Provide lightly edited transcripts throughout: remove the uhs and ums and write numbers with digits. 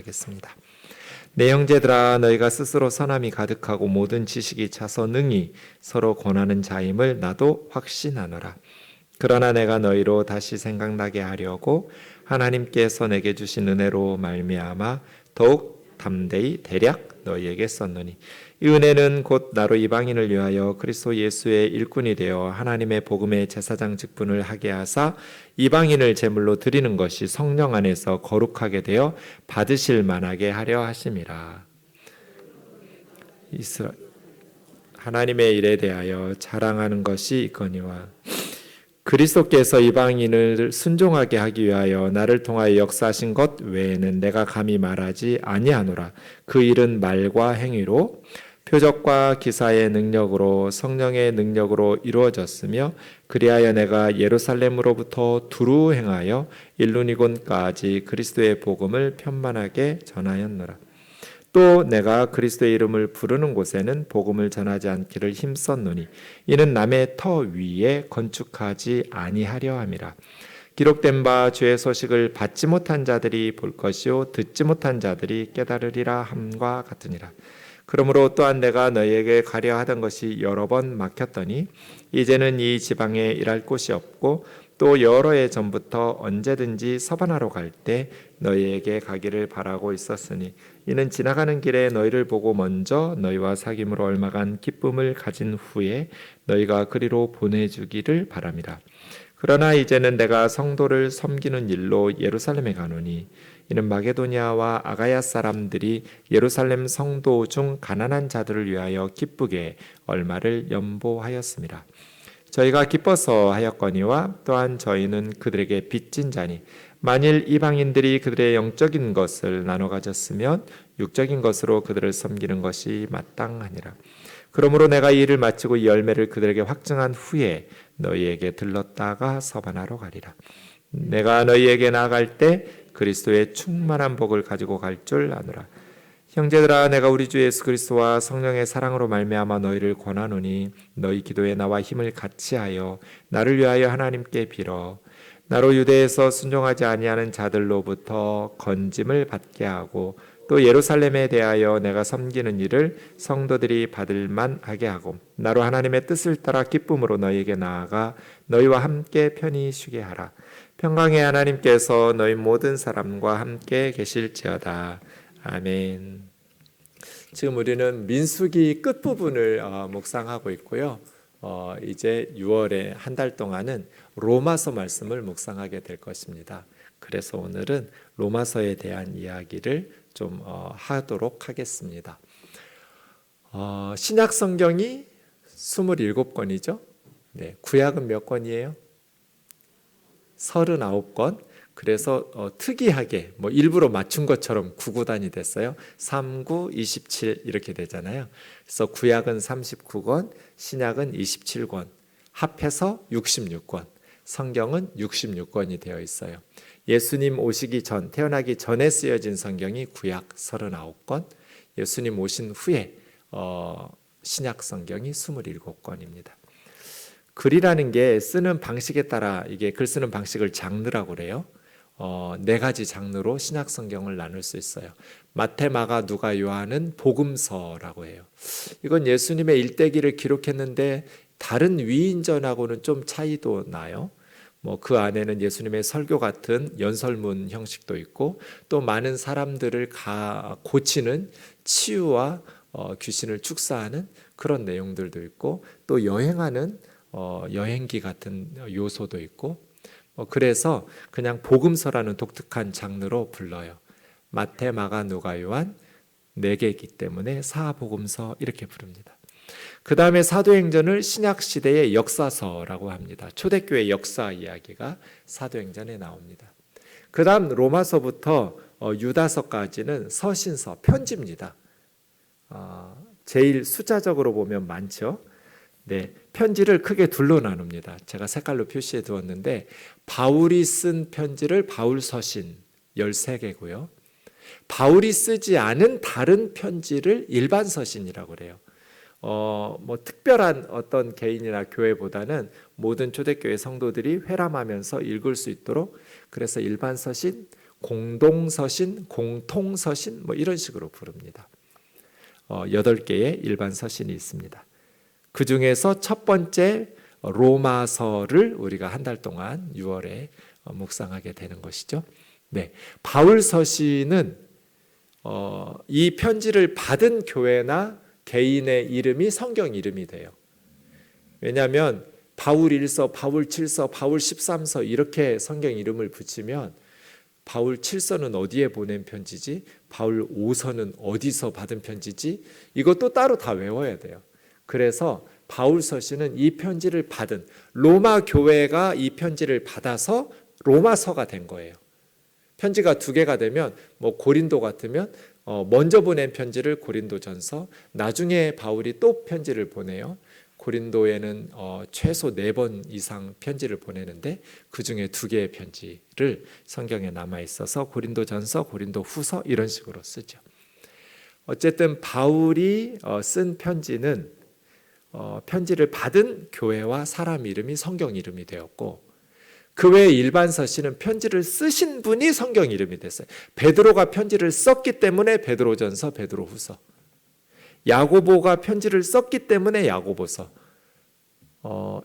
겠습니다. 내 형제들아, 너희가 스스로 선함이 가득하고 모든 지식이 차서 능히 서로 권하는 자임을 나도 확신하노라. 그러나 내가 너희로 다시 생각나게 하려고 하나님께서 내게 주신 은혜로 말미암아 더욱 담대히 대략 너희에게 썼노니, 이 은혜는 곧 나로 이방인을 위하여 그리스도 예수의 일꾼이 되어 하나님의 복음의 제사장 직분을 하게 하사 이방인을 제물로 드리는 것이 성령 안에서 거룩하게 되어 받으실 만하게 하려 하심이라. 하나님의 일에 대하여 자랑하는 것이 있거니와, 그리스도께서 이방인을 순종하게 하기 위하여 나를 통하여 역사하신 것 외에는 내가 감히 말하지 아니하노라. 그 일은 말과 행위로, 표적과 기사의 능력으로, 성령의 능력으로 이루어졌으며, 그리하여 내가 예루살렘으로부터 두루 행하여 일루니곤까지 그리스도의 복음을 편만하게 전하였노라. 또 내가 그리스도의 이름을 부르는 곳에는 복음을 전하지 않기를 힘썼노니, 이는 남의 터 위에 건축하지 아니하려 함이라. 기록된 바 주의 소식을 받지 못한 자들이 볼 것이요 듣지 못한 자들이 깨달으리라 함과 같으니라. 그러므로 또한 내가 너희에게 가려 하던 것이 여러 번 막혔더니 이제는 이 지방에 일할 곳이 없고, 또 여러 해 전부터 언제든지 서반하러 갈 때 너희에게 가기를 바라고 있었으니, 이는 지나가는 길에 너희를 보고 먼저 너희와 사귐으로 얼마간 기쁨을 가진 후에 너희가 그리로 보내주기를 바람이라. 그러나 이제는 내가 성도를 섬기는 일로 예루살렘에 가노니, 이는 마게도니아와 아가야 사람들이 예루살렘 성도 중 가난한 자들을 위하여 기쁘게 얼마를 연보하였습니다. 저희가 기뻐서 하였거니와, 또한 저희는 그들에게 빚진 자니, 만일 이방인들이 그들의 영적인 것을 나눠 가졌으면 육적인 것으로 그들을 섬기는 것이 마땅하니라. 그러므로 내가 이 일을 마치고 이 열매를 그들에게 확증한 후에 너희에게 들렀다가 서반하러 가리라. 내가 너희에게 나아갈 때 그리스도의 충만한 복을 가지고 갈 줄 아노라. 형제들아, 내가 우리 주 예수 그리스도와 성령의 사랑으로 말미암아 너희를 권하노니, 너희 기도에 나와 힘을 같이하여 나를 위하여 하나님께 빌어 나로 유대에서 순종하지 아니하는 자들로부터 건짐을 받게 하고, 또 예루살렘에 대하여 내가 섬기는 일을 성도들이 받을 만하게 하고, 나로 하나님의 뜻을 따라 기쁨으로 너희에게 나아가 너희와 함께 편히 쉬게 하라. 평강의 하나님께서 너희 모든 사람과 함께 계실지어다. 아멘. 지금 우리는 민수기 끝부분을 묵상하고 있고요. 이제 6월에 한 달 동안은 로마서 말씀을 묵상하게 될 것입니다. 그래서 오늘은 로마서에 대한 이야기를 좀 하도록 하겠습니다. 신약 성경이 27권이죠. 네, 구약은 몇 권이에요? 39권. 그래서 특이하게 일부러 맞춘 것처럼 9구단이 됐어요. 3, 9, 27 이렇게 되잖아요. 그래서 구약은 39권, 신약은 27권, 합해서 66권, 성경은 66권이 되어 있어요. 예수님 오시기 전, 태어나기 전에 쓰여진 성경이 구약 39권, 예수님 오신 후에 신약 성경이 27권입니다. 글이라는 게 쓰는 방식에 따라, 이게 글 쓰는 방식을 장르라고 그래요. 4가지 장르로 신약 성경을 나눌 수 있어요. 마태, 마가, 누가, 요한은 복음서라고 해요. 이건 예수님의 일대기를 기록했는데 다른 위인전하고는 좀 차이도 나요. 그 안에는 예수님의 설교 같은 연설문 형식도 있고, 또 많은 사람들을 고치는 치유와 귀신을 축사하는 그런 내용들도 있고, 또 여행하는 여행기 같은 요소도 있고, 그래서 그냥 복음서라는 독특한 장르로 불러요. 마태, 마가, 누가, 요한 4개이기 때문에 사복음서 이렇게 부릅니다. 그 다음에 사도행전을 신약시대의 역사서라고 합니다. 초대교회 역사 이야기가 사도행전에 나옵니다. 그 다음 로마서부터 유다서까지는 서신서, 편지입니다. 제일 숫자적으로 보면 많죠. 네, 편지를 크게 둘로 나눕니다. 제가 색깔로 표시해 두었는데, 바울이 쓴 편지를 바울서신 13개고요. 바울이 쓰지 않은 다른 편지를 일반서신이라고 그래요. 특별한 어떤 개인이나 교회보다는 모든 초대교회 성도들이 회람하면서 읽을 수 있도록, 그래서 일반서신, 공동서신, 공통서신 뭐 이런 식으로 부릅니다. 8개의 일반 서신이 있습니다. 그 중에서 첫 번째 로마서를 우리가 한 달 동안 6월에 묵상하게 되는 것이죠. 네, 바울 서신은 이 편지를 받은 교회나 개인의 이름이 성경 이름이 돼요. 왜냐하면 바울 1서, 바울 7서, 바울 13서 이렇게 성경 이름을 붙이면 바울 7서는 어디에 보낸 편지지? 바울 5서는 어디서 받은 편지지? 이것도 따로 다 외워야 돼요. 그래서 바울 서신은 이 편지를 받은 로마 교회가 이 편지를 받아서 로마서가 된 거예요. 편지가 2개가 되면 뭐 고린도 같으면 먼저 보낸 편지를 고린도전서, 나중에 바울이 또 편지를 보내요. 고린도에는 최소 4번 이상 편지를 보내는데 그 중에 2개의 편지를 성경에 남아 있어서 고린도전서, 고린도후서 이런 식으로 쓰죠. 어쨌든 바울이 쓴 편지는 편지를 받은 교회와 사람 이름이 성경 이름이 되었고, 그 외에 일반 서신은 편지를 쓰신 분이 성경 이름이 됐어요. 베드로가 편지를 썼기 때문에 베드로전서, 베드로후서. 야고보가 편지를 썼기 때문에 야고보서.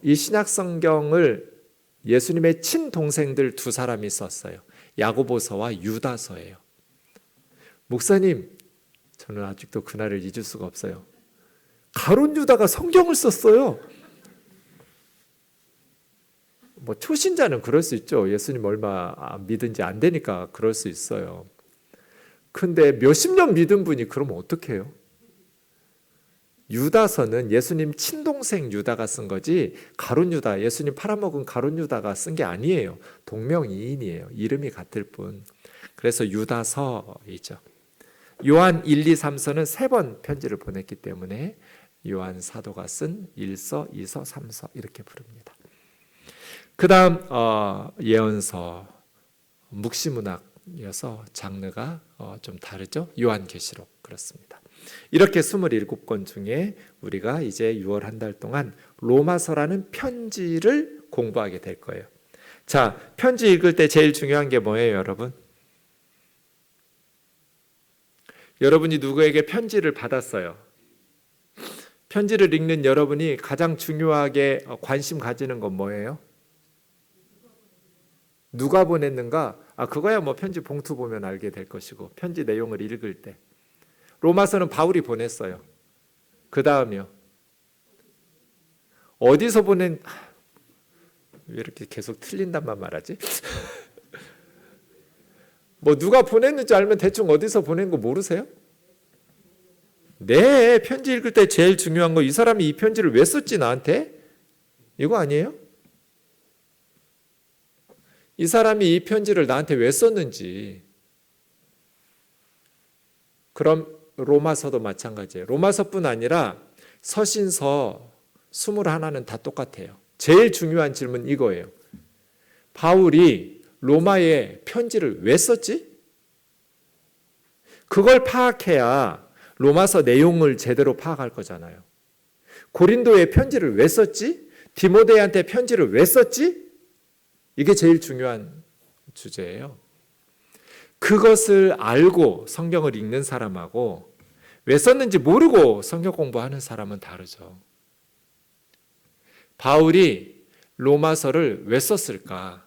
이 신약 성경을 예수님의 친동생들 2사람이 썼어요. 야고보서와 유다서예요. 목사님, 저는 아직도 그날을 잊을 수가 없어요. 가룟 유다가 성경을 썼어요. 뭐 초신자는 그럴 수 있죠. 예수님 얼마 믿은지 안 되니까 그럴 수 있어요. 근데 몇십 년 믿은 분이 그러면 어떡해요? 유다서는 예수님 친동생 유다가 쓴 거지 가룟 유다, 예수님 팔아먹은 가룟 유다가 쓴 게 아니에요. 동명이인이에요. 이름이 같을 뿐. 그래서 유다서이죠. 요한 1, 2, 3서는 3번 편지를 보냈기 때문에 요한 사도가 쓴 1서, 2서, 3서 이렇게 부릅니다. 그 다음 예언서, 묵시문학이어서 장르가 좀 다르죠. 요한계시록 그렇습니다. 이렇게 27권 중에 우리가 이제 6월 한 달 동안 로마서라는 편지를 공부하게 될 거예요. 자, 편지 읽을 때 제일 중요한 게 뭐예요, 여러분? 여러분이 누구에게 편지를 받았어요. 편지를 읽는 여러분이 가장 중요하게 관심 가지는 건 뭐예요? 누가 보냈는가? 그거야 뭐 편지 봉투 보면 알게 될 것이고, 편지 내용을 읽을 때 로마서는 바울이 보냈어요. 그 다음이요. 어디서 보낸? 왜 이렇게 계속 틀린단만 말하지? 뭐 누가 보냈는지 알면 대충 어디서 보낸 거 모르세요? 네, 편지 읽을 때 제일 중요한 거, 이 사람이 이 편지를 왜 썼지 나한테? 이거 아니에요? 이 사람이 이 편지를 나한테 왜 썼는지. 그럼 로마서도 마찬가지예요. 로마서뿐 아니라 서신서 21는 다 똑같아요. 제일 중요한 질문 이거예요. 바울이 로마에 편지를 왜 썼지? 그걸 파악해야 로마서 내용을 제대로 파악할 거잖아요. 고린도에 편지를 왜 썼지? 디모데한테 편지를 왜 썼지? 이게 제일 중요한 주제예요. 그것을 알고 성경을 읽는 사람하고 왜 썼는지 모르고 성경 공부하는 사람은 다르죠. 바울이 로마서를 왜 썼을까?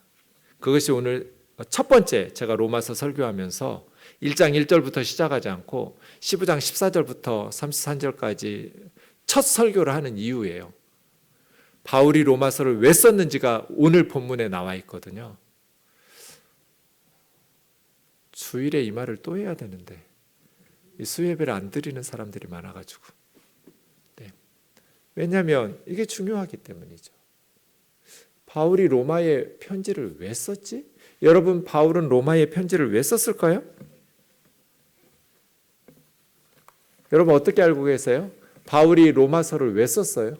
그것이 오늘 첫 번째, 제가 로마서 설교하면서 1장 1절부터 시작하지 않고 15장 14절부터 33절까지 첫 설교를 하는 이유예요. 바울이 로마서를 왜 썼는지가 오늘 본문에 나와 있거든요. 주일에 이 말을 또 해야 되는데 이 수예배를 안 드리는 사람들이 많아가지고. 네. 왜냐하면 이게 중요하기 때문이죠. 바울이 로마에 편지를 왜 썼지? 여러분, 바울은 로마에 편지를 왜 썼을까요? 여러분 어떻게 알고 계세요? 바울이 로마서를 왜 썼어요?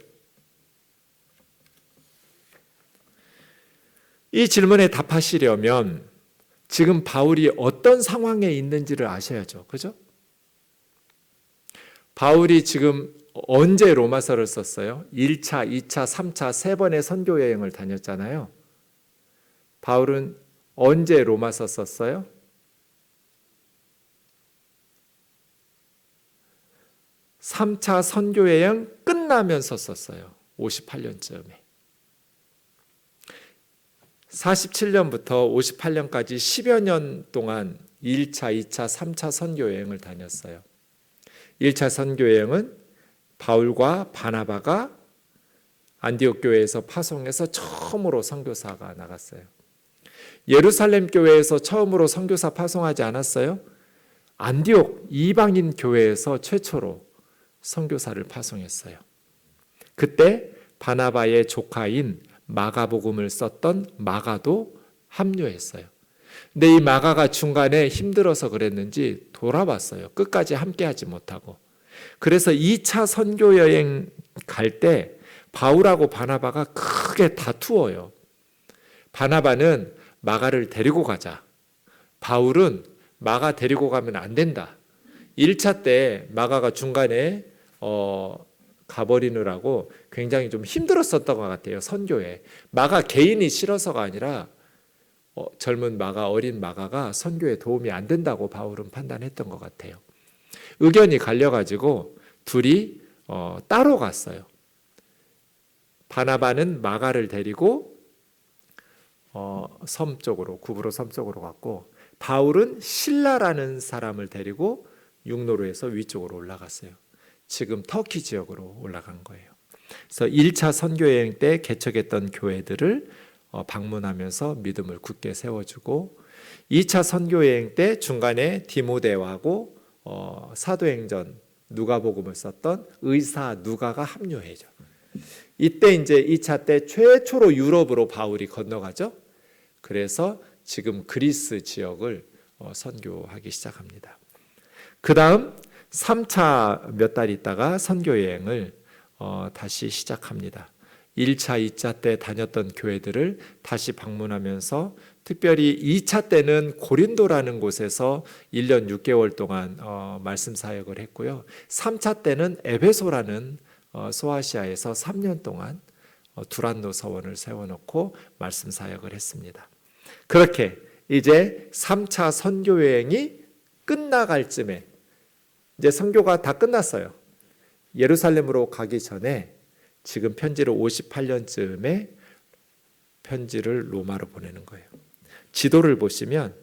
이 질문에 답하시려면 지금 바울이 어떤 상황에 있는지를 아셔야죠. 그죠? 바울이 지금 언제 로마서를 썼어요? 1차, 2차, 3차, 3번의 선교 여행을 다녔잖아요. 바울은 언제 로마서 썼어요? 3차 선교여행 끝나면서 썼어요. 58년쯤에. 47년부터 58년까지 10여 년 동안 1차, 2차, 3차 선교여행을 다녔어요. 1차 선교여행은 바울과 바나바가 안디옥 교회에서 파송해서 처음으로 선교사가 나갔어요. 예루살렘 교회에서 처음으로 선교사 파송하지 않았어요? 안디옥 이방인 교회에서 최초로 선교사를 파송했어요. 그때 바나바의 조카인 마가복음을 썼던 마가도 합류했어요. 근데 이 마가가 중간에 힘들어서 그랬는지 돌아왔어요. 끝까지 함께하지 못하고. 그래서 2차 선교여행 갈 때 바울하고 바나바가 크게 다투어요. 바나바는 마가를 데리고 가자. 바울은 마가 데리고 가면 안 된다. 1차 때 마가가 중간에 가버리느라고 굉장히 좀 힘들었었던 것 같아요. 선교에. 마가 개인이 싫어서가 아니라 젊은 마가, 어린 마가가 선교에 도움이 안 된다고 바울은 판단했던 것 같아요. 의견이 갈려가지고 둘이 따로 갔어요. 바나바는 마가를 데리고 섬 쪽으로, 구브로 섬 쪽으로 갔고, 바울은 실라라는 사람을 데리고 육로로에서 위쪽으로 올라갔어요. 지금 터키 지역으로 올라간 거예요. 그래서 1차 선교여행 때 개척했던 교회들을 방문하면서 믿음을 굳게 세워주고, 2차 선교여행 때 중간에 디모데하고 사도행전 누가복음을 썼던 의사 누가가 합류해죠. 이때 이제 2차 때 최초로 유럽으로 바울이 건너가죠. 그래서 지금 그리스 지역을 선교하기 시작합니다. 그 다음 3차 몇 달 있다가 선교여행을 다시 시작합니다. 1차, 2차 때 다녔던 교회들을 다시 방문하면서 특별히 2차 때는 고린도라는 곳에서 1년 6개월 동안 말씀 사역을 했고요. 3차 때는 에베소라는 소아시아에서 3년 동안 두란노 서원을 세워놓고 말씀 사역을 했습니다. 그렇게 이제 3차 선교여행이 끝나갈 쯤에 이제 선교가 다 끝났어요. 예루살렘으로 가기 전에 지금 편지를 58년쯤에 편지를 로마로 보내는 거예요. 지도를 보시면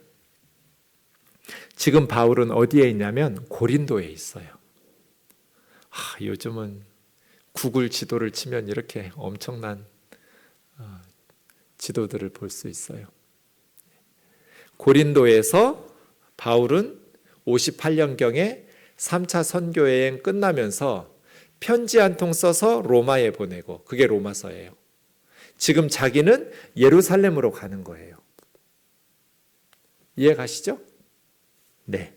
지금 바울은 어디에 있냐면 고린도에 있어요. 요즘은 구글 지도를 치면 이렇게 엄청난 지도들을 볼 수 있어요. 고린도에서 바울은 58년경에 3차 선교여행 끝나면서 편지 한 통 써서 로마에 보내고, 그게 로마서예요. 지금 자기는 예루살렘으로 가는 거예요. 이해 가시죠? 네.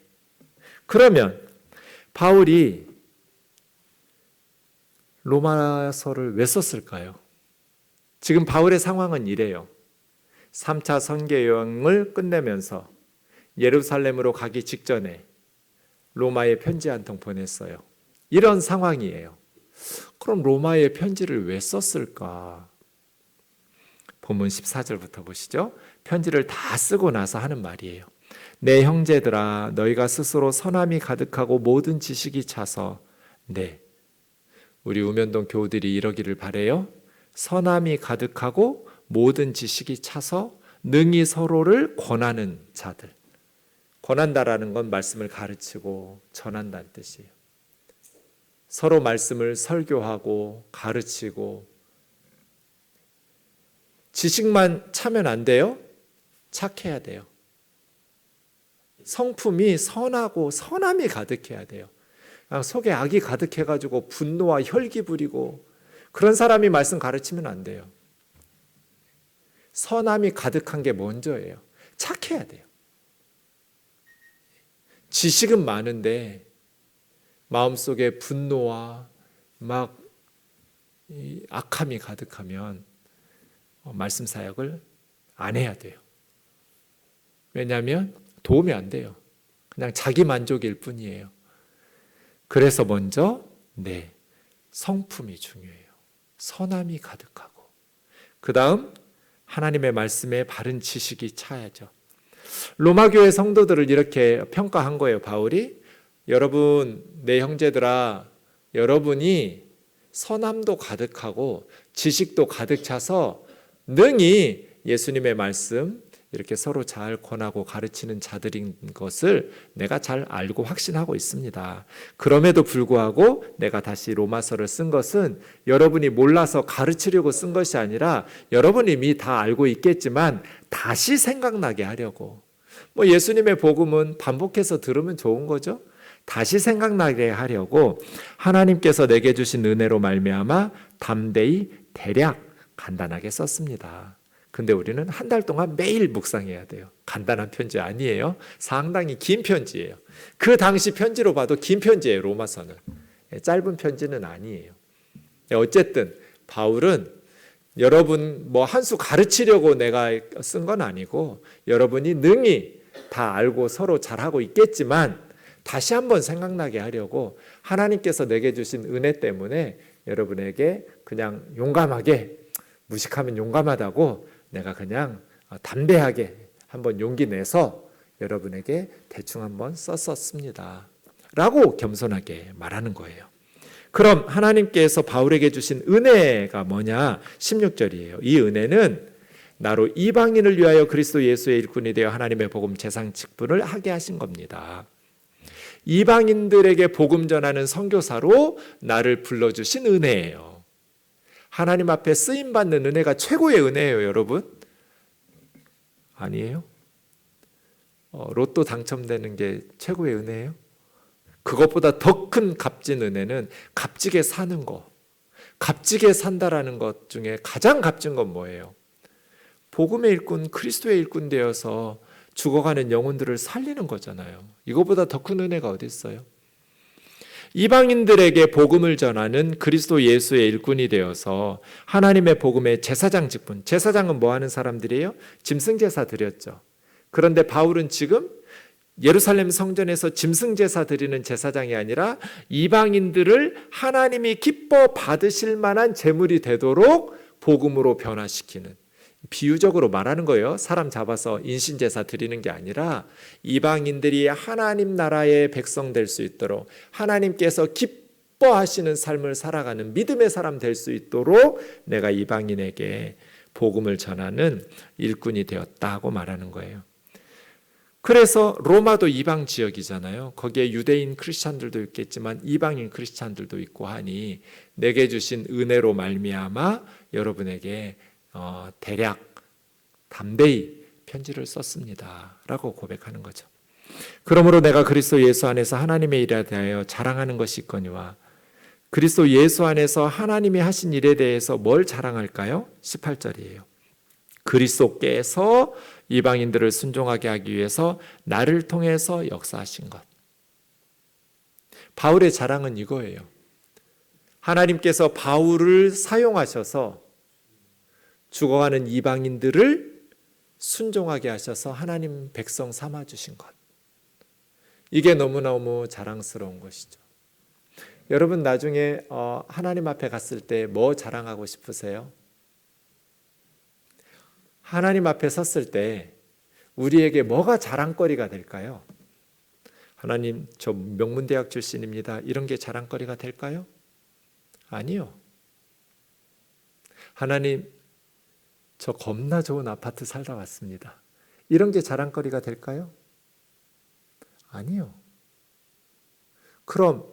그러면 바울이 로마서를 왜 썼을까요? 지금 바울의 상황은 이래요. 3차 선교여행을 끝내면서 예루살렘으로 가기 직전에 로마에 편지 한 통 보냈어요. 이런 상황이에요. 그럼 로마에 편지를 왜 썼을까? 본문 14절부터 보시죠. 편지를 다 쓰고 나서 하는 말이에요. 내 형제들아, 너희가 스스로 선함이 가득하고 모든 지식이 차서, 우리 우면동 교우들이 이러기를 바래요. 선함이 가득하고 모든 지식이 차서 능히 서로를 권하는 자들. 권한다라는 건 말씀을 가르치고 전한다는 뜻이에요. 서로 말씀을 설교하고 가르치고. 지식만 차면 안 돼요. 착해야 돼요. 성품이 선하고 선함이 가득해야 돼요. 속에 악이 가득해가지고 분노와 혈기 부리고 그런 사람이 말씀 가르치면 안 돼요. 선함이 가득한 게 먼저예요. 착해야 돼요. 지식은 많은데 마음속에 분노와 막 악함이 가득하면 말씀 사역을 안 해야 돼요. 왜냐하면 도움이 안 돼요. 그냥 자기 만족일 뿐이에요. 그래서 먼저 성품이 중요해요. 선함이 가득하고, 그 다음 하나님의 말씀에 바른 지식이 차야죠. 로마 교회 성도들을 이렇게 평가한 거예요. 바울이, 여러분 내 형제들아, 여러분이 선함도 가득하고 지식도 가득 차서 능히 예수님의 말씀 이렇게 서로 잘 권하고 가르치는 자들인 것을 내가 잘 알고 확신하고 있습니다. 그럼에도 불구하고 내가 다시 로마서를 쓴 것은 여러분이 몰라서 가르치려고 쓴 것이 아니라 여러분이 이미 다 알고 있겠지만 다시 생각나게 하려고. 예수님의 복음은 반복해서 들으면 좋은 거죠. 다시 생각나게 하려고 하나님께서 내게 주신 은혜로 말미암아 담대히 대략 간단하게 썼습니다. 근데 우리는 한 달 동안 매일 묵상해야 돼요. 간단한 편지 아니에요. 상당히 긴 편지예요. 그 당시 편지로 봐도 긴 편지예요. 로마서는. 짧은 편지는 아니에요. 어쨌든 바울은 여러분 한 수 가르치려고 내가 쓴 건 아니고 여러분이 능히 다 알고 서로 잘하고 있겠지만 다시 한번 생각나게 하려고 하나님께서 내게 주신 은혜 때문에 여러분에게 그냥 용감하게, 무식하면 용감하다고 내가 그냥 담대하게 한번 용기 내서 여러분에게 대충 한번 썼었습니다 라고 겸손하게 말하는 거예요. 그럼 하나님께서 바울에게 주신 은혜가 뭐냐? 16절이에요. 이 은혜는 나로 이방인을 위하여 그리스도 예수의 일꾼이 되어 하나님의 복음 제상 직분을 하게 하신 겁니다. 이방인들에게 복음 전하는 선교사로 나를 불러주신 은혜예요. 하나님 앞에 쓰임받는 은혜가 최고의 은혜예요, 여러분. 아니에요? 로또 당첨되는 게 최고의 은혜예요? 그것보다 더 큰 값진 은혜는 값지게 사는 거. 값지게 산다라는 것 중에 가장 값진 건 뭐예요? 복음의 일꾼, 그리스도의 일꾼 되어서 죽어가는 영혼들을 살리는 거잖아요. 이거보다 더 큰 은혜가 어디 있어요? 이방인들에게 복음을 전하는 그리스도 예수의 일꾼이 되어서 하나님의 복음의 제사장 직분, 제사장은 뭐 하는 사람들이에요? 짐승제사 드렸죠. 그런데 바울은 지금 예루살렘 성전에서 짐승제사 드리는 제사장이 아니라 이방인들을 하나님이 기뻐 받으실 만한 제물이 되도록 복음으로 변화시키는, 비유적으로 말하는 거예요. 사람 잡아서 인신제사 드리는 게 아니라 이방인들이 하나님 나라의 백성 될 수 있도록 하나님께서 기뻐하시는 삶을 살아가는 믿음의 사람 될 수 있도록 내가 이방인에게 복음을 전하는 일꾼이 되었다고 말하는 거예요. 그래서 로마도 이방 지역이잖아요. 거기에 유대인 크리스찬들도 있겠지만 이방인 크리스찬들도 있고 하니 내게 주신 은혜로 말미암아 여러분에게 대략 담대히 편지를 썼습니다 라고 고백하는 거죠. 그러므로 내가 그리스도 예수 안에서 하나님의 일에 대하여 자랑하는 것이 있거니와, 그리스도 예수 안에서 하나님이 하신 일에 대해서 뭘 자랑할까요? 18절이에요. 그리스도께서 이방인들을 순종하게 하기 위해서 나를 통해서 역사하신 것. 바울의 자랑은 이거예요. 하나님께서 바울을 사용하셔서 죽어가는 이방인들을 순종하게 하셔서 하나님 백성 삼아주신 것. 이게 너무너무 자랑스러운 것이죠. 여러분 나중에 하나님 앞에 갔을 때 뭐 자랑하고 싶으세요? 하나님 앞에 섰을 때 우리에게 뭐가 자랑거리가 될까요? 하나님, 저 명문대학 출신입니다. 이런 게 자랑거리가 될까요? 아니요. 하나님, 저 겁나 좋은 아파트 살다 왔습니다. 이런 게 자랑거리가 될까요? 아니요. 그럼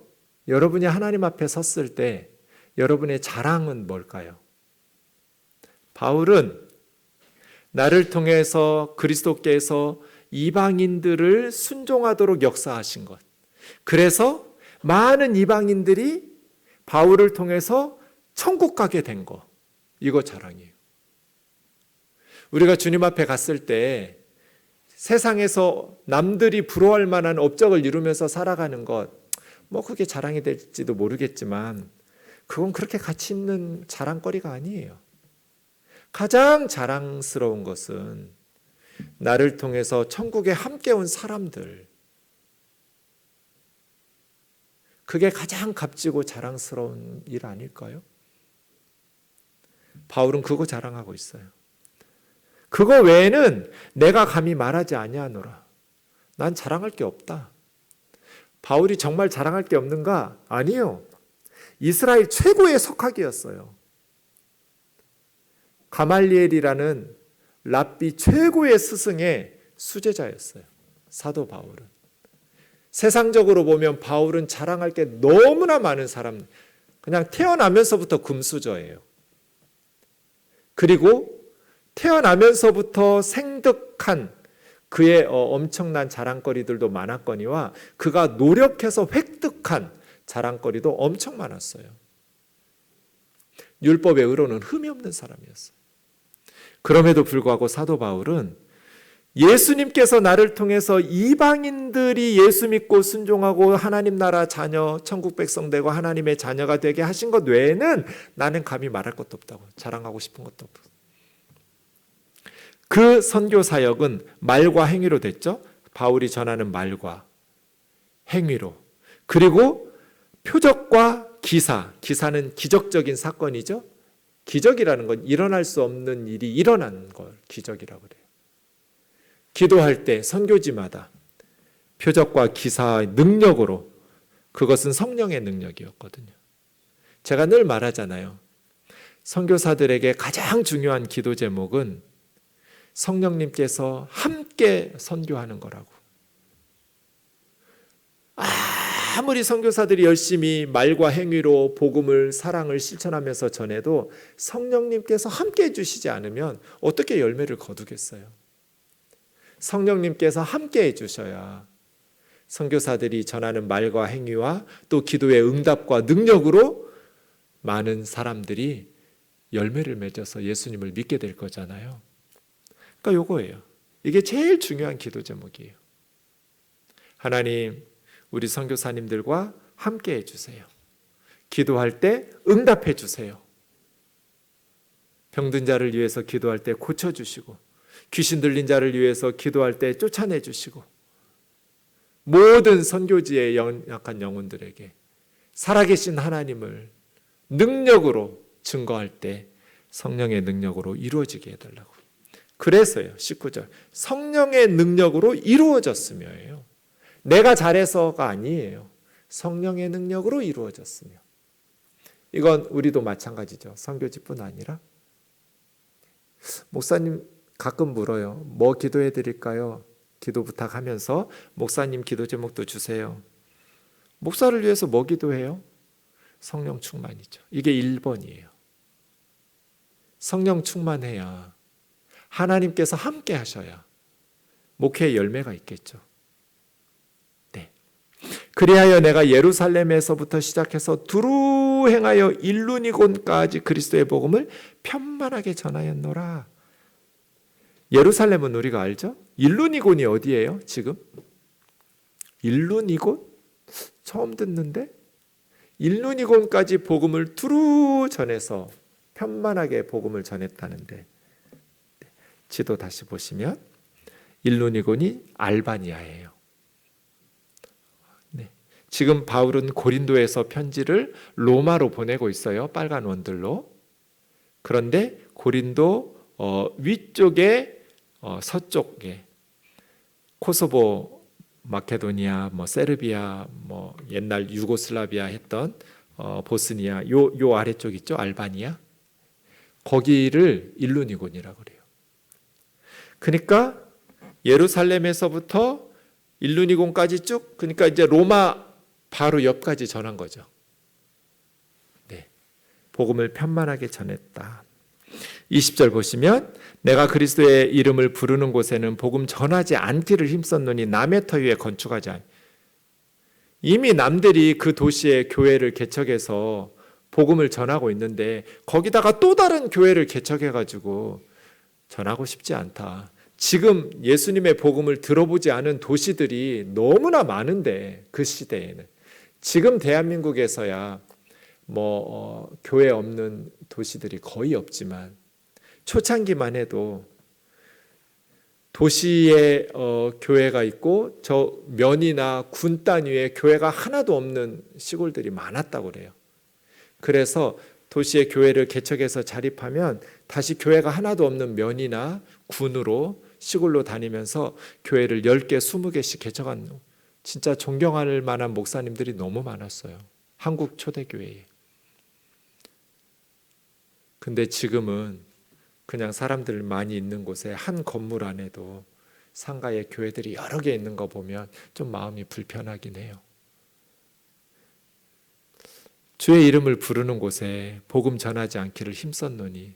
여러분이 하나님 앞에 섰을 때 여러분의 자랑은 뭘까요? 바울은 나를 통해서 그리스도께서 이방인들을 순종하도록 역사하신 것. 그래서 많은 이방인들이 바울을 통해서 천국 가게 된 것. 이거 자랑이에요. 우리가 주님 앞에 갔을 때 세상에서 남들이 부러워할 만한 업적을 이루면서 살아가는 것, 그게 자랑이 될지도 모르겠지만 그건 그렇게 가치 있는 자랑거리가 아니에요. 가장 자랑스러운 것은 나를 통해서 천국에 함께 온 사람들, 그게 가장 값지고 자랑스러운 일 아닐까요? 바울은 그거 자랑하고 있어요. 그거 외에는 내가 감히 말하지 아니하노라. 난 자랑할 게 없다. 바울이 정말 자랑할 게 없는가? 아니요. 이스라엘 최고의 석학이었어요. 가말리엘이라는 랍비 최고의 스승의 수제자였어요. 사도 바울은. 세상적으로 보면 바울은 자랑할 게 너무나 많은 사람, 그냥 태어나면서부터 금수저예요. 그리고 태어나면서부터 생득한 그의 엄청난 자랑거리들도 많았거니와 그가 노력해서 획득한 자랑거리도 엄청 많았어요. 율법의 의로는 흠이 없는 사람이었어요. 그럼에도 불구하고 사도 바울은 예수님께서 나를 통해서 이방인들이 예수 믿고 순종하고 하나님 나라 자녀, 천국 백성 되고 하나님의 자녀가 되게 하신 것 외에는 나는 감히 말할 것도 없다고, 자랑하고 싶은 것도 없고. 그 선교 사역은 말과 행위로 됐죠. 바울이 전하는 말과 행위로. 그리고 표적과 기사, 기사는 기적적인 사건이죠. 기적이라는 건 일어날 수 없는 일이 일어난 걸 기적이라고 그래요. 기도할 때 선교지마다 표적과 기사의 능력으로, 그것은 성령의 능력이었거든요. 제가 늘 말하잖아요. 선교사들에게 가장 중요한 기도 제목은 성령님께서 함께 선교하는 거라고. 아무리 선교사들이 열심히 말과 행위로 복음을, 사랑을 실천하면서 전해도 성령님께서 함께 해주시지 않으면 어떻게 열매를 거두겠어요? 성령님께서 함께 해주셔야 선교사들이 전하는 말과 행위와 또 기도의 응답과 능력으로 많은 사람들이 열매를 맺어서 예수님을 믿게 될 거잖아요. 그러니까 요거예요. 이게 제일 중요한 기도 제목이에요. 하나님, 우리 선교사님들과 함께 해주세요. 기도할 때 응답해 주세요. 병든 자를 위해서 기도할 때 고쳐주시고, 귀신 들린 자를 위해서 기도할 때 쫓아내 주시고, 모든 선교지의 연약한 영혼들에게 살아계신 하나님을 능력으로 증거할 때 성령의 능력으로 이루어지게 해달라고. 그래서요, 19절 성령의 능력으로 이루어졌으며예요. 내가 잘해서가 아니에요. 성령의 능력으로 이루어졌으며. 이건 우리도 마찬가지죠. 선교지뿐 아니라. 목사님 가끔 물어요. 뭐 기도해 드릴까요? 기도 부탁하면서 목사님 기도 제목도 주세요. 목사를 위해서 뭐 기도해요? 성령 충만이죠. 이게 1번이에요. 성령 충만해야 하나님께서 함께 하셔야 목회의 열매가 있겠죠. 네. 그리하여 내가 예루살렘에서부터 시작해서 두루 행하여 일루니곤까지 그리스도의 복음을 편만하게 전하였노라. 예루살렘은 우리가 알죠? 일루니곤이 어디예요? 지금? 일루니곤? 처음 듣는데? 일루니곤까지 복음을 두루 전해서 편만하게 복음을 전했다는데, 지도 다시 보시면 일루니곤이 알바니아예요. 네. 지금 바울은 고린도에서 편지를 로마로 보내고 있어요. 빨간 원들로. 그런데 고린도 위쪽에 서쪽에 코소보, 마케도니아, 세르비아, 옛날 유고슬라비아 했던 보스니아 요 아래쪽 있죠. 알바니아. 거기를 일루니곤이라고 그래요. 그러니까 예루살렘에서부터 일루니곤까지 쭉, 그러니까 이제 로마 바로 옆까지 전한 거죠. 네. 복음을 편만하게 전했다. 20절 보시면 내가 그리스도의 이름을 부르는 곳에는 복음 전하지 않기를 힘썼노니 남의 터 위에 건축하지 않. 이미 남들이 그 도시에 교회를 개척해서 복음을 전하고 있는데 거기다가 또 다른 교회를 개척해가지고 전하고 싶지 않다. 지금 예수님의 복음을 들어보지 않은 도시들이 너무나 많은데 그 시대에는 지금 대한민국에서야 교회 없는 도시들이 거의 없지만 초창기만 해도 도시에 교회가 있고 저 면이나 군 단위에 교회가 하나도 없는 시골들이 많았다고 그래요. 그래서 도시의 교회를 개척해서 자립하면 다시 교회가 하나도 없는 면이나 군으로 시골로 다니면서 교회를 10개, 20개씩 개척한 진짜 존경할 만한 목사님들이 너무 많았어요. 한국 초대교회에. 근데 지금은 그냥 사람들 많이 있는 곳에 한 건물 안에도 상가에 교회들이 여러 개 있는 거 보면 좀 마음이 불편하긴 해요. 주의 이름을 부르는 곳에 복음 전하지 않기를 힘썼노니,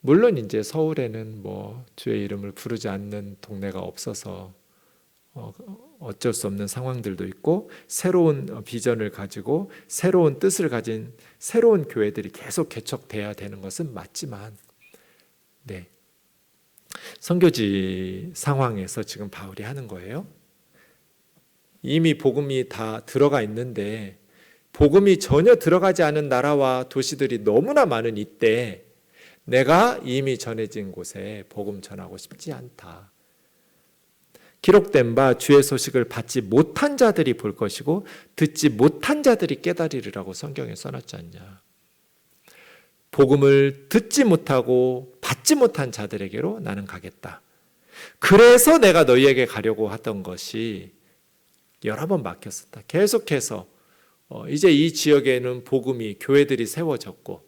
물론 이제 서울에는 뭐 주의 이름을 부르지 않는 동네가 없어서 어쩔 수 없는 상황들도 있고, 새로운 비전을 가지고 새로운 뜻을 가진 새로운 교회들이 계속 개척돼야 되는 것은 맞지만, 네, 선교지 상황에서 지금 바울이 하는 거예요. 이미 복음이 다 들어가 있는데 복음이 전혀 들어가지 않은 나라와 도시들이 너무나 많은 이때 내가 이미 전해진 곳에 복음 전하고 싶지 않다. 기록된 바 주의 소식을 받지 못한 자들이 볼 것이고 듣지 못한 자들이 깨달으리라고 성경에 써놨지 않냐. 복음을 듣지 못하고 받지 못한 자들에게로 나는 가겠다. 그래서 내가 너희에게 가려고 하던 것이 여러 번 막혔었다. 계속해서 이제 이 지역에는 복음이, 교회들이 세워졌고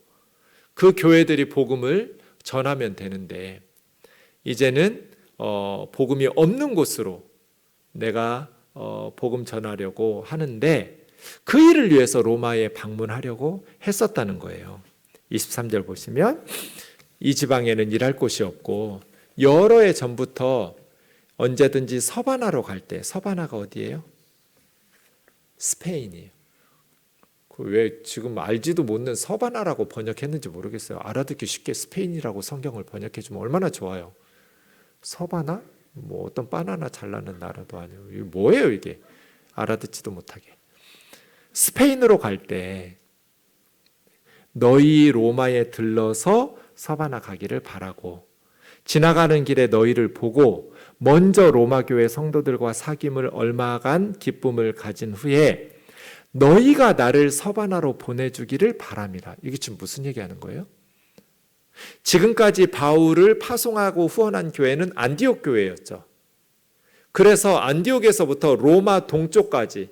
그 교회들이 복음을 전하면 되는데, 이제는 복음이 없는 곳으로 내가 복음 전하려고 하는데, 그 일을 위해서 로마에 방문하려고 했었다는 거예요. 23절 보시면, 이 지방에는 일할 곳이 없고 여러 해 전부터 언제든지 서바나로 갈 때, 서바나가 어디예요? 스페인이에요. 왜 지금 알지도 못는 서바나라고 번역했는지 모르겠어요. 알아듣기 쉽게 스페인이라고 성경을 번역해주면 얼마나 좋아요. 서바나? 뭐 어떤 바나나 잘 나는 나라도 아니고, 이게 뭐예요 이게? 알아듣지도 못하게. 스페인으로 갈 때 너희 로마에 들러서 서바나 가기를 바라고, 지나가는 길에 너희를 보고 먼저 로마 교회 성도들과 사귐을 얼마간 기쁨을 가진 후에 너희가 나를 서바나로 보내주기를 바랍니다. 이게 지금 무슨 얘기하는 거예요? 지금까지 바울을 파송하고 후원한 교회는 안디옥 교회였죠. 그래서 안디옥에서부터 로마 동쪽까지,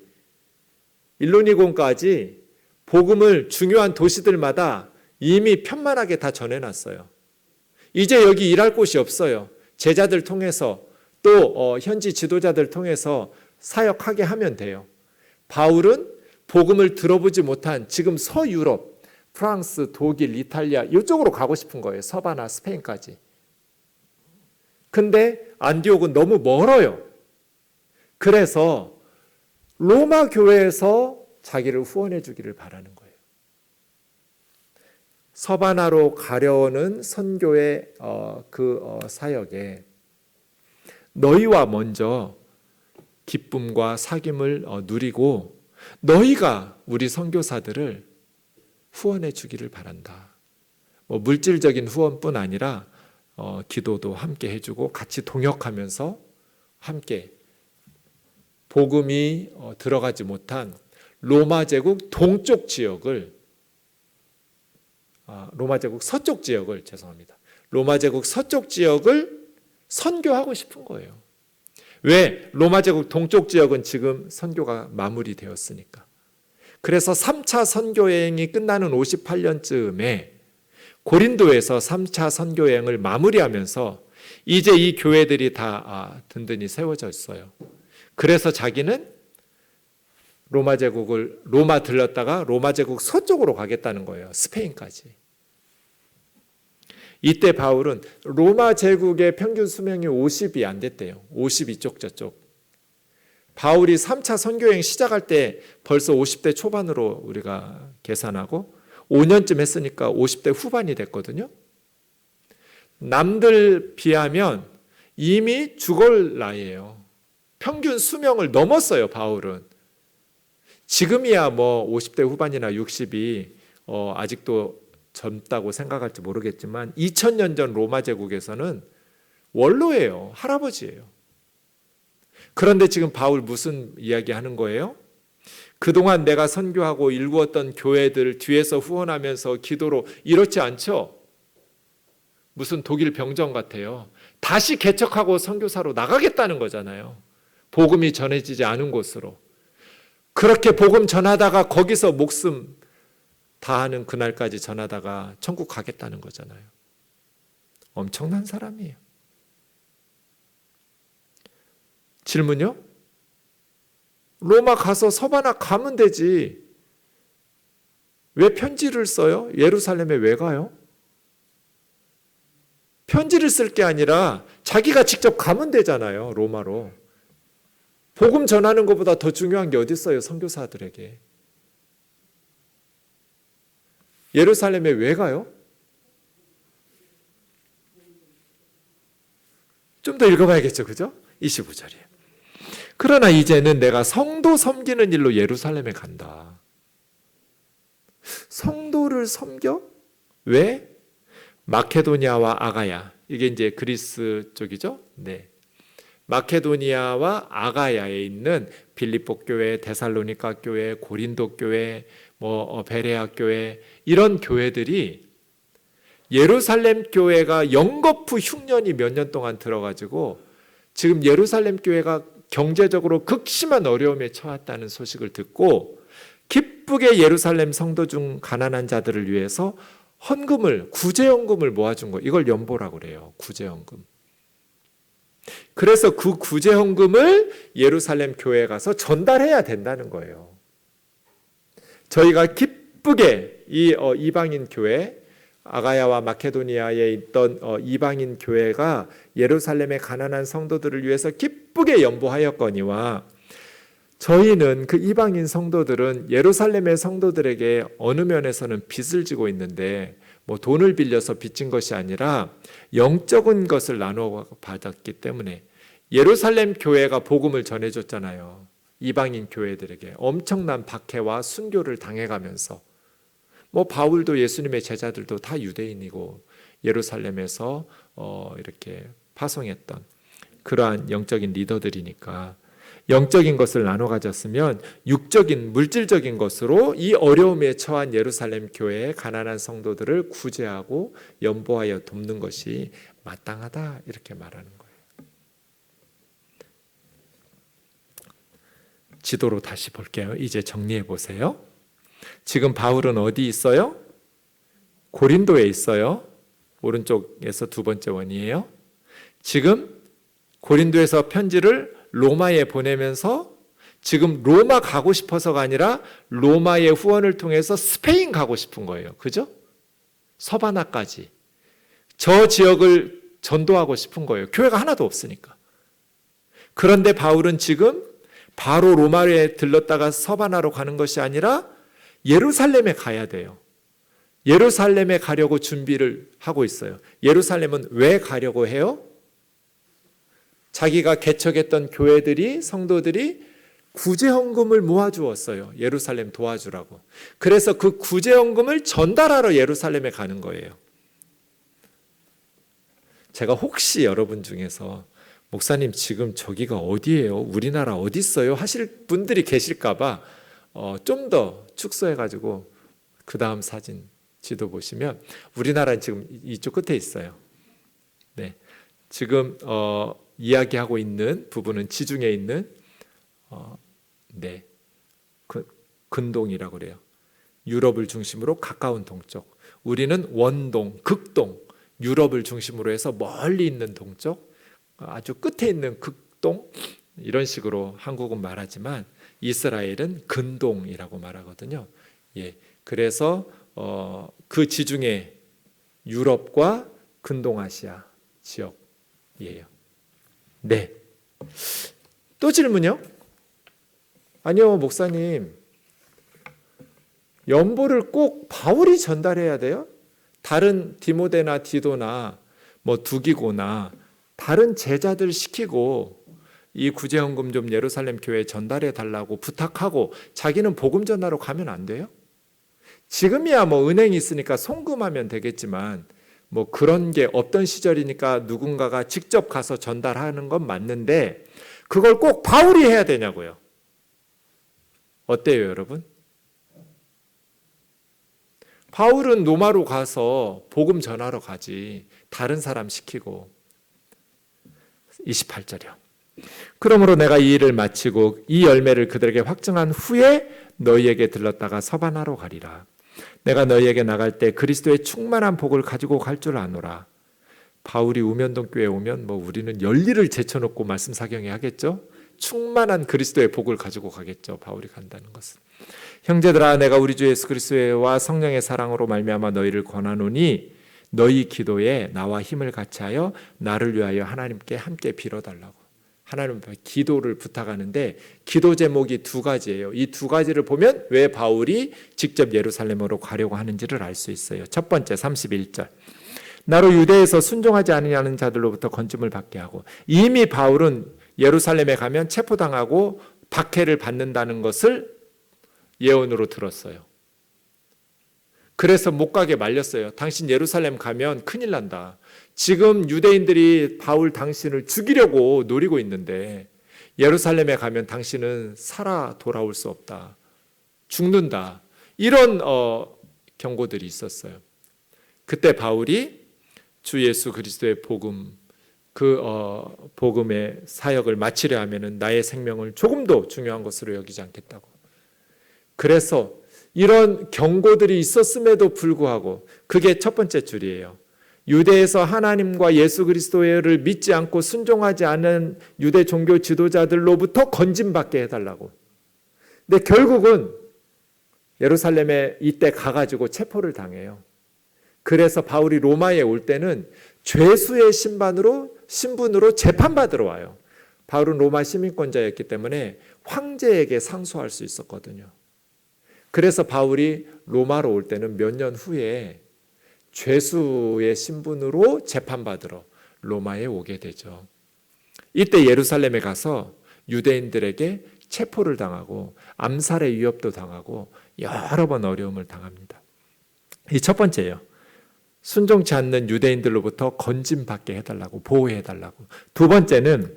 일루니곤까지 복음을 중요한 도시들마다 이미 편만하게 다 전해놨어요. 이제 여기 일할 곳이 없어요. 제자들 통해서 또 현지 지도자들 통해서 사역하게 하면 돼요. 바울은 복음을 들어보지 못한 지금 서유럽, 프랑스, 독일, 이탈리아 이쪽으로 가고 싶은 거예요. 서바나, 스페인까지. 근데 안디옥은 너무 멀어요. 그래서 로마 교회에서 자기를 후원해 주기를 바라는 거예요. 서바나로 가려는 선교의 사역에 너희와 먼저 기쁨과 사귐을 누리고 너희가 우리 선교사들을 후원해 주기를 바란다. 뭐 물질적인 후원뿐 아니라 기도도 함께 해주고 같이 동역하면서 함께 복음이 들어가지 못한 로마 제국 동쪽 지역을, 로마 제국 서쪽 지역을, 죄송합니다. 로마 제국 서쪽 지역을 선교하고 싶은 거예요. 왜? 로마 제국 동쪽 지역은 지금 선교가 마무리되었으니까. 그래서 3차 선교 여행이 끝나는 58년쯤에 고린도에서 3차 선교 여행을 마무리하면서 이제 이 교회들이 다 든든히 세워져 있어요. 그래서 자기는 로마 들렀다가 로마 제국 서쪽으로 가겠다는 거예요. 스페인까지. 이때 바울은 로마 제국의 평균 수명이 50이 안 됐대요. 50 이쪽 저쪽. 바울이 3차 선교여행 시작할 때 벌써 50대 초반으로 우리가 계산하고 5년쯤 했으니까 50대 후반이 됐거든요. 남들 비하면 이미 죽을 나이예요. 평균 수명을 넘었어요, 바울은. 지금이야 뭐 50대 후반이나 60이 아직도 젊다고 생각할지 모르겠지만 2000년 전 로마 제국에서는 원로예요. 할아버지예요. 그런데 지금 바울 무슨 이야기 하는 거예요? 그동안 내가 선교하고 일구었던 교회들 뒤에서 후원하면서 기도로, 이렇지 않죠? 무슨 독일 병정 같아요. 다시 개척하고 선교사로 나가겠다는 거잖아요. 복음이 전해지지 않은 곳으로. 그렇게 복음 전하다가 거기서 목숨 다 하는 그날까지 전하다가 천국 가겠다는 거잖아요. 엄청난 사람이에요. 질문요? 로마 가서 서바나 가면 되지. 왜 편지를 써요? 예루살렘에 왜 가요? 편지를 쓸 게 아니라 자기가 직접 가면 되잖아요. 로마로. 복음 전하는 것보다 더 중요한 게 어디 있어요? 선교사들에게. 예루살렘에 왜 가요? 좀 더 읽어봐야겠죠. 그죠? 25절이에요. 그러나 이제는 내가 성도 섬기는 일로 예루살렘에 간다. 성도를 섬겨? 왜? 마케도니아와 아가야. 이게 이제 그리스 쪽이죠. 네. 마케도니아와 아가야에 있는 빌립보 교회, 데살로니가 교회, 고린도 교회, 베레아 교회 이런 교회들이 예루살렘 교회가 영거푸 흉년이 몇 년 동안 들어가지고 지금 예루살렘 교회가 경제적으로 극심한 어려움에 처했다는 소식을 듣고 기쁘게 예루살렘 성도 중 가난한 자들을 위해서 헌금을, 구제헌금을 모아준 거, 이걸 연보라고 그래요. 구제헌금. 그래서 그 구제헌금을 예루살렘 교회에 가서 전달해야 된다는 거예요. 저희가 기쁘게 이 이방인 교회, 아가야와 마케도니아에 있던 이방인 교회가 예루살렘의 가난한 성도들을 위해서 기쁘게 연보하였거니와 저희는 그 이방인 성도들은 예루살렘의 성도들에게 어느 면에서는 빚을 지고 있는데 돈을 빌려서 빚진 것이 아니라 영적인 것을 나누어 받았기 때문에 예루살렘 교회가 복음을 전해줬잖아요. 이방인 교회들에게 엄청난 박해와 순교를 당해가면서 바울도 예수님의 제자들도 다 유대인이고 예루살렘에서 이렇게 파송했던 그러한 영적인 리더들이니까 영적인 것을 나눠 가졌으면 육적인 물질적인 것으로 이 어려움에 처한 예루살렘 교회의 가난한 성도들을 구제하고 연보하여 돕는 것이 마땅하다 이렇게 말하는 거예요. 지도로 다시 볼게요. 이제 정리해 보세요. 지금 바울은 어디 있어요? 고린도에 있어요. 오른쪽에서 두 번째 원이에요. 지금 고린도에서 편지를 로마에 보내면서 지금 로마 가고 싶어서가 아니라 로마의 후원을 통해서 스페인 가고 싶은 거예요. 그죠? 서바나까지. 저 지역을 전도하고 싶은 거예요. 교회가 하나도 없으니까. 그런데 바울은 지금 바로 로마에 들렀다가 서바나로 가는 것이 아니라 예루살렘에 가야 돼요. 예루살렘에 가려고 준비를 하고 있어요. 예루살렘은 왜 가려고 해요? 자기가 개척했던 교회들이, 성도들이 구제헌금을 모아주었어요. 예루살렘 도와주라고. 그래서 그 구제헌금을 전달하러 예루살렘에 가는 거예요. 제가 혹시 여러분 중에서 목사님 지금 저기가 어디예요? 우리나라 어디 있어요? 하실 분들이 계실까 봐 좀 더 축소해가지고 그 다음 사진 지도 보시면 우리나라는 지금 이쪽 끝에 있어요. 네, 지금 이야기하고 있는 부분은 지중해에 있는 근동이라고 그래요. 유럽을 중심으로 가까운 동쪽. 우리는 원동, 극동, 유럽을 중심으로 해서 멀리 있는 동쪽, 아주 끝에 있는 극동, 이런 식으로 한국은 말하지만 이스라엘은 근동이라고 말하거든요. 예, 그래서 그 지중해 유럽과 근동아시아 지역이에요. 네. 또 질문요? 아니요, 목사님. 연보를 꼭 바울이 전달해야 돼요? 다른 디모데나 디도나 두기고나 다른 제자들 시키고 이 구제헌금 좀 예루살렘 교회에 전달해 달라고 부탁하고 자기는 복음 전하러 가면 안 돼요? 지금이야 은행이 있으니까 송금하면 되겠지만 그런 게 없던 시절이니까 누군가가 직접 가서 전달하는 건 맞는데 그걸 꼭 바울이 해야 되냐고요. 어때요, 여러분? 바울은 로마로 가서 복음 전하러 가지 다른 사람 시키고. 28절이요. 그러므로 내가 이 일을 마치고 이 열매를 그들에게 확증한 후에 너희에게 들렀다가 서바나로 가리라. 내가 너희에게 나갈 때 그리스도의 충만한 복을 가지고 갈 줄 아노라. 바울이 우면동 교회에 오면 우리는 열리를 제쳐놓고 말씀 사경에 하겠죠. 충만한 그리스도의 복을 가지고 가겠죠. 바울이 간다는 것은. 형제들아, 내가 우리 주 예수 그리스도와 성령의 사랑으로 말미암아 너희를 권하노니 너희 기도에 나와 힘을 같이하여 나를 위하여 하나님께 함께 빌어달라고. 하나님 앞에 기도를 부탁하는데 기도 제목이 두 가지예요. 이 두 가지를 보면 왜 바울이 직접 예루살렘으로 가려고 하는지를 알 수 있어요. 첫 번째 31절. 나로 유대에서 순종하지 않으려는 자들로부터 건짐을 받게 하고, 이미 바울은 예루살렘에 가면 체포당하고 박해를 받는다는 것을 예언으로 들었어요. 그래서 못 가게 말렸어요. 당신 예루살렘 가면 큰일 난다. 지금 유대인들이 바울 당신을 죽이려고 노리고 있는데 예루살렘에 가면 당신은 살아 돌아올 수 없다. 죽는다. 이런 경고들이 있었어요. 그때 바울이 주 예수 그리스도의 복음, 그 복음의 사역을 마치려 하면은 나의 생명을 조금도 중요한 것으로 여기지 않겠다고. 그래서 이런 경고들이 있었음에도 불구하고 그게 첫 번째 줄이에요. 유대에서 하나님과 예수 그리스도를 믿지 않고 순종하지 않은 유대 종교 지도자들로부터 건짐받게 해달라고. 근데 결국은 예루살렘에 이때 가가지고 체포를 당해요. 그래서 바울이 로마에 올 때는 죄수의 신분으로 재판받으러 와요. 바울은 로마 시민권자였기 때문에 황제에게 상소할 수 있었거든요. 그래서 바울이 로마로 올 때는 몇 년 후에 죄수의 신분으로 재판받으러 로마에 오게 되죠. 이때 예루살렘에 가서 유대인들에게 체포를 당하고 암살의 위협도 당하고 여러 번 어려움을 당합니다. 이 첫 번째예요. 순종치 않는 유대인들로부터 건짐받게 해달라고, 보호해달라고. 두 번째는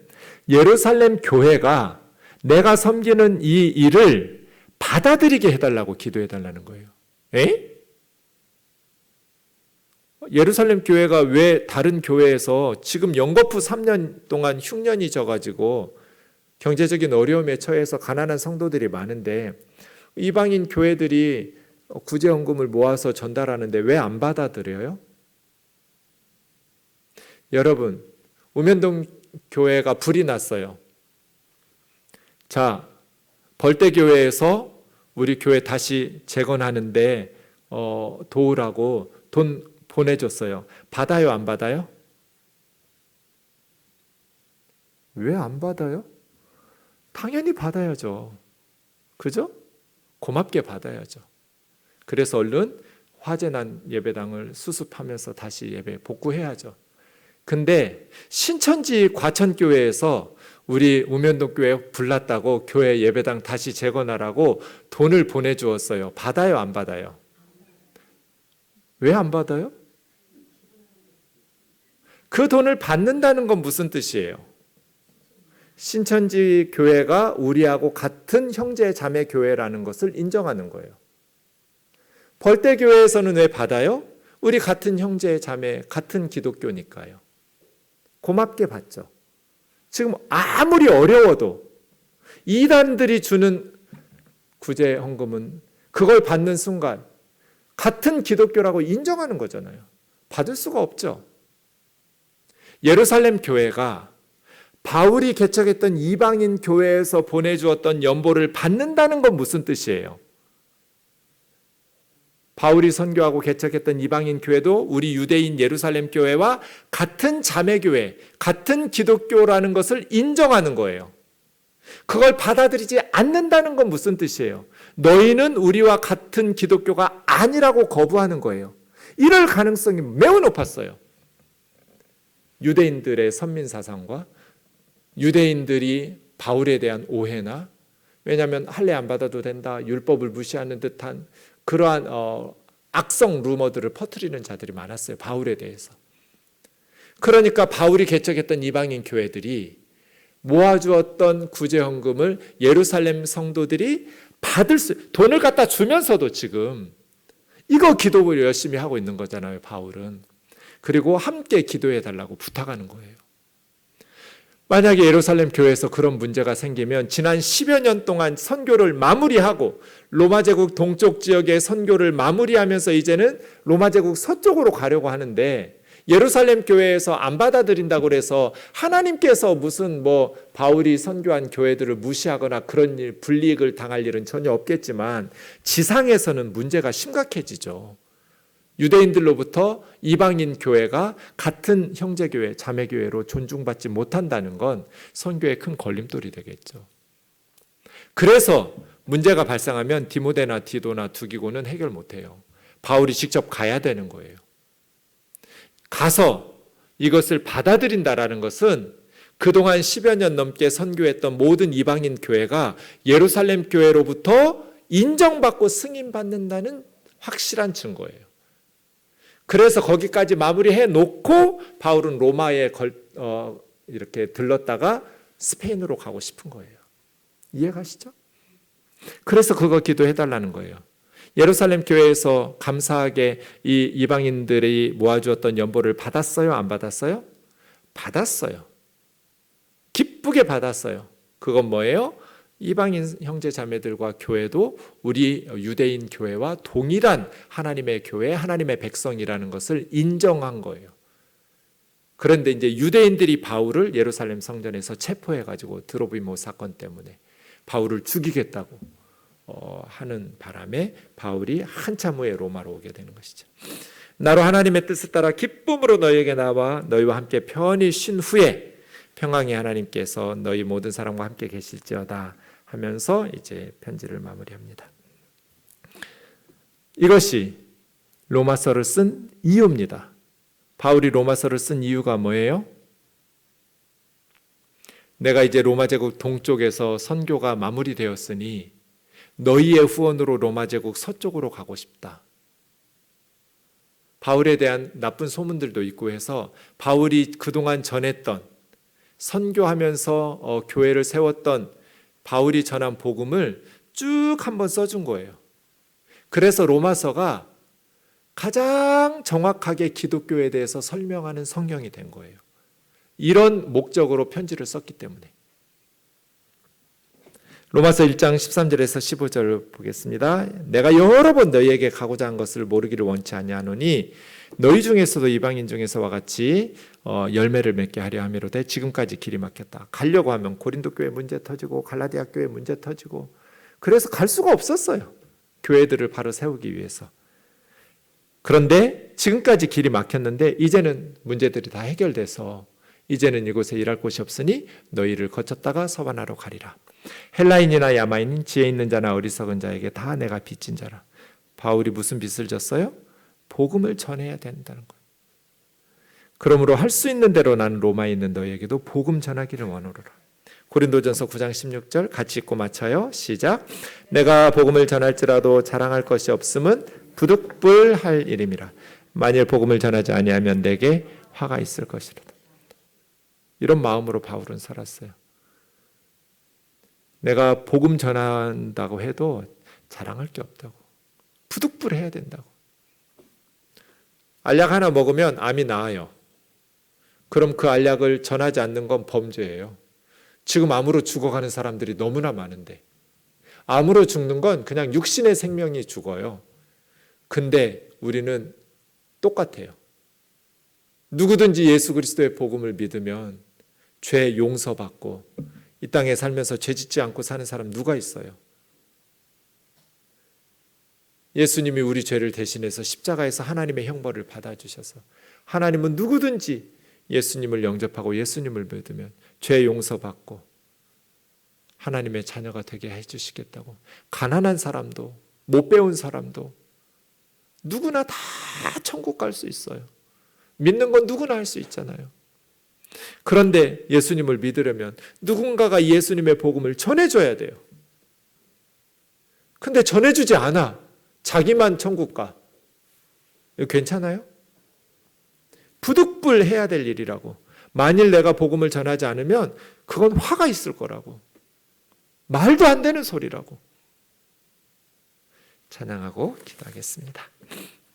예루살렘 교회가 내가 섬기는 이 일을 받아들이게 해달라고 기도해달라는 거예요. 예루살렘 교회가 왜 다른 교회에서 지금 영거푸 3년 동안 흉년이 져가지고 경제적인 어려움에 처해서 가난한 성도들이 많은데 이방인 교회들이 구제헌금을 모아서 전달하는데 왜 안 받아들여요? 여러분, 우면동 교회가 불이 났어요. 자, 벌떼교회에서 우리 교회 다시 재건하는데 도우라고 돈 보내줬어요. 받아요, 안 받아요? 왜 안 받아요? 당연히 받아야죠. 그죠? 고맙게 받아야죠. 그래서 얼른 화재난 예배당을 수습하면서 다시 예배 복구해야죠. 근데 신천지 과천교회에서 우리 우면동 교회 불났다고 교회 예배당 다시 재건하라고 돈을 보내주었어요. 받아요, 안 받아요? 왜 안 받아요? 그 돈을 받는다는 건 무슨 뜻이에요? 신천지 교회가 우리하고 같은 형제 자매 교회라는 것을 인정하는 거예요. 벌떼교회에서는 왜 받아요? 우리 같은 형제 자매, 같은 기독교니까요. 고맙게 받죠. 지금 아무리 어려워도 이단들이 주는 구제 헌금은 그걸 받는 순간 같은 기독교라고 인정하는 거잖아요. 받을 수가 없죠. 예루살렘 교회가 바울이 개척했던 이방인 교회에서 보내주었던 연보를 받는다는 건 무슨 뜻이에요? 바울이 선교하고 개척했던 이방인 교회도 우리 유대인 예루살렘 교회와 같은 자매교회, 같은 기독교라는 것을 인정하는 거예요. 그걸 받아들이지 않는다는 건 무슨 뜻이에요? 너희는 우리와 같은 기독교가 아니라고 거부하는 거예요. 이럴 가능성이 매우 높았어요. 유대인들의 선민사상과 유대인들이 바울에 대한 오해나, 왜냐하면 할례 안 받아도 된다, 율법을 무시하는 듯한 그러한 악성 루머들을 퍼뜨리는 자들이 많았어요. 바울에 대해서. 그러니까 바울이 개척했던 이방인 교회들이 모아주었던 구제헌금을 예루살렘 성도들이 받을 돈을 갖다 주면서도 지금 이거 기도를 열심히 하고 있는 거잖아요. 바울은. 그리고 함께 기도해 달라고 부탁하는 거예요. 만약에 예루살렘 교회에서 그런 문제가 생기면 지난 10여 년 동안 선교를 마무리하고 로마 제국 동쪽 지역의 선교를 마무리하면서 이제는 로마 제국 서쪽으로 가려고 하는데 예루살렘 교회에서 안 받아들인다고 그래서 하나님께서 무슨 바울이 선교한 교회들을 무시하거나 그런 일, 불이익을 당할 일은 전혀 없겠지만 지상에서는 문제가 심각해지죠. 유대인들로부터 이방인 교회가 같은 형제교회, 자매교회로 존중받지 못한다는 건 선교에 큰 걸림돌이 되겠죠. 그래서 문제가 발생하면 디모데나 디도나 두기고는 해결 못해요. 바울이 직접 가야 되는 거예요. 가서 이것을 받아들인다라는 것은 그동안 10여 년 넘게 선교했던 모든 이방인 교회가 예루살렘 교회로부터 인정받고 승인받는다는 확실한 증거예요. 그래서 거기까지 마무리해 놓고 바울은 로마에 이렇게 들렀다가 스페인으로 가고 싶은 거예요. 이해가시죠? 그래서 그거 기도해달라는 거예요. 예루살렘 교회에서 감사하게 이 이방인들이 모아주었던 연보를 받았어요? 안 받았어요? 받았어요. 기쁘게 받았어요. 그건 뭐예요? 이방인 형제 자매들과 교회도 우리 유대인 교회와 동일한 하나님의 교회, 하나님의 백성이라는 것을 인정한 거예요. 그런데 이제 유대인들이 바울을 예루살렘 성전에서 체포해가지고 드로비모 사건 때문에 바울을 죽이겠다고 하는 바람에 바울이 한참 후에 로마로 오게 되는 것이죠. 나로 하나님의 뜻을 따라 기쁨으로 너희에게 나와 너희와 함께 편히 쉰 후에 평강의 하나님께서 너희 모든 사람과 함께 계실지어다 하면서 이제 편지를 마무리합니다. 이것이 로마서를 쓴 이유입니다. 바울이 로마서를 쓴 이유가 뭐예요? 내가 이제 로마 제국 동쪽에서 선교가 마무리되었으니 너희의 후원으로 로마 제국 서쪽으로 가고 싶다. 바울에 대한 나쁜 소문들도 있고 해서 바울이 그동안 전했던 선교하면서 교회를 세웠던 바울이 전한 복음을 쭉 한번 써준 거예요. 그래서 로마서가 가장 정확하게 기독교에 대해서 설명하는 성경이 된 거예요. 이런 목적으로 편지를 썼기 때문에. 로마서 1장 13절에서 15절을 보겠습니다. 내가 여러 번 너희에게 가고자 한 것을 모르기를 원치 아니하노니 너희 중에서도 이방인 중에서와 같이 열매를 맺게 하려 함이로되 지금까지 길이 막혔다. 가려고 하면 고린도 교회 문제 터지고 갈라디아 교회 문제 터지고 그래서 갈 수가 없었어요. 교회들을 바로 세우기 위해서. 그런데 지금까지 길이 막혔는데 이제는 문제들이 다 해결돼서 이제는 이곳에 일할 곳이 없으니 너희를 거쳤다가 서반하러 가리라. 헬라인이나 야마인인 지혜 있는 자나 어리석은 자에게 다 내가 빚진 자라. 바울이 무슨 빚을 졌어요? 복음을 전해야 된다는 거예요. 그러므로 할 수 있는 대로 나는 로마에 있는 너희에게도 복음 전하기를 원하노라. 고린도전서 9장 16절 같이 읽고 마쳐요. 시작. 내가 복음을 전할지라도 자랑할 것이 없음은 부득불할 일임이라. 만일 복음을 전하지 아니하면 내게 화가 있을 것이라. 이런 마음으로 바울은 살았어요. 내가 복음 전한다고 해도 자랑할 게 없다고. 부득불해야 된다고. 알약 하나 먹으면 암이 나아요. 그럼 그 알약을 전하지 않는 건 범죄예요. 지금 암으로 죽어가는 사람들이 너무나 많은데 암으로 죽는 건 그냥 육신의 생명이 죽어요. 근데 우리는 똑같아요. 누구든지 예수 그리스도의 복음을 믿으면 죄 용서받고 이 땅에 살면서 죄 짓지 않고 사는 사람 누가 있어요? 예수님이 우리 죄를 대신해서 십자가에서 하나님의 형벌을 받아주셔서 하나님은 누구든지 예수님을 영접하고 예수님을 믿으면 죄 용서받고 하나님의 자녀가 되게 해주시겠다고. 가난한 사람도 못 배운 사람도 누구나 다 천국 갈 수 있어요. 믿는 건 누구나 할 수 있잖아요. 그런데 예수님을 믿으려면 누군가가 예수님의 복음을 전해줘야 돼요. 근데 전해주지 않아. 자기만 천국 가. 이거 괜찮아요? 부득불 해야 될 일이라고. 만일 내가 복음을 전하지 않으면 그건 화가 있을 거라고. 말도 안 되는 소리라고. 찬양하고 기도하겠습니다.